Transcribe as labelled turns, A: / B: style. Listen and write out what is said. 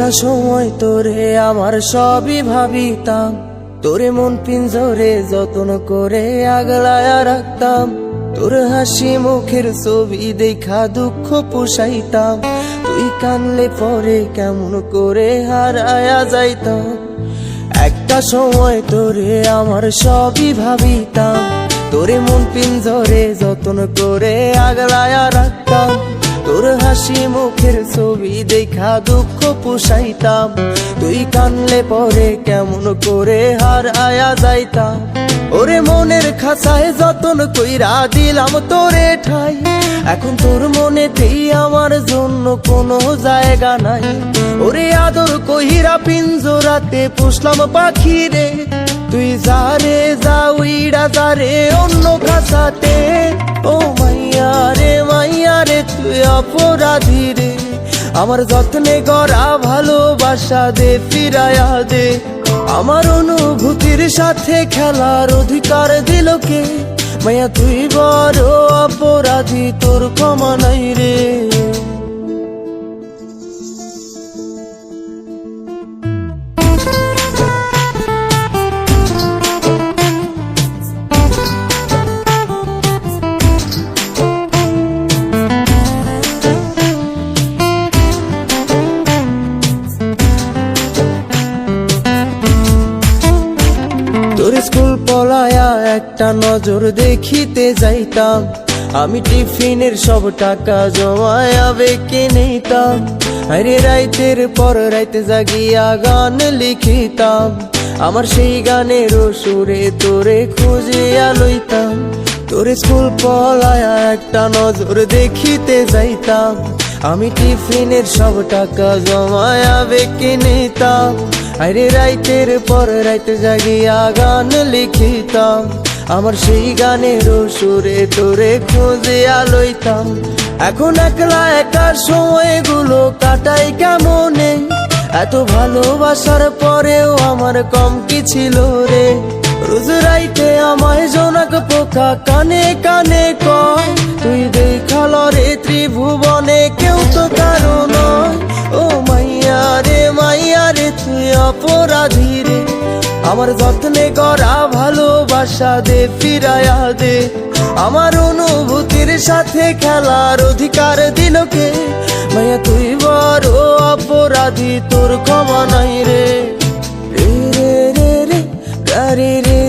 A: একটা সময় তোরে আমার সবই ভাবিতাম, তোরে মন পিঞ্জরে যত্ন করে আগলায়া রাখতাম। তোর হাসি মুখের ছবি দেখা দুঃখ পোষাইতাম, তুই কানলে পরে কেমন করে হারায়া যাইতাম। একটা সময় তোরে আমার সবই ভাবিতাম, তোরে মন পিঞ্জরে যত্ন করে আগলায়া রাখতাম। তোর হাসি মুখের ছবি দেখা দুঃখ পোষাইতাম, তুই কানলে পরে কেমন করে হারায়া যাইতাম। ওরে মনের খাঁচায় যতন কইরা দিলাম তোরে ঠাই, এখন তোর মনেতেই আমার জন্য কোনো জায়গা নাই। ওরে আদর কইরা পিঞ্জরাতে পুষলাম পাখি রে, তুই যারে যা উইড়া যারে অন্য খাঁচাতে। ও মাইয়া রে তুই অপরাধী রে, আমার যত্নে গড়া ভালোবাসা দে ফিরায়া দে। আমার অনুভূতির সাথে খেলার অধিকার দিল কে? মাইয়া তুই বড় অপরাধী, তোর ক্ষমা নাই রে। তোর স্কুল পলায়া একটা নজর দেখিতে যাইতাম, আমি টিফিনের সব টাকা জমায়া বেঁকে নিতাম। আরে রাইতের পর রাইতে জাগিয়া গান লিখিতাম, আমার সেই গানের সুরে তোরে খুঁজিয়া লইতাম। তোর স্কুল পলায়া একটা নজর দেখিতে যাইতাম, আমি টিফিনের সব টাকা জমায়া বেঁকে নিতাম। আরে রাইতের পর রাইতে জাগিয়া গান লিখিতাম, আমার সেই গানের সুরে তোরে খুঁজিয়া লইতাম। এখন একলা একা সময়গুলো কাটাই কেমনে, এত ভালোবাসার পরেও আমার কম কি ছিল রে। রোজ রাইতে আমায় জোনাক পোকা কানে কানে কয়, তুই দেখাল রে ত্রিভুবনে কেউ তো কারো নয়। ও মাইয়া রে তুই অপরাধী রে, আমার যত্নে গড়া ভালোবাসা দে ফিরায়া দে। আমার অনুভূতির সাথে খেলার অধিকার দিল কে? মাইয়া তুই বড় অপরাধী, তোর ক্ষমা নাই রে। রে রে রে রে রে রে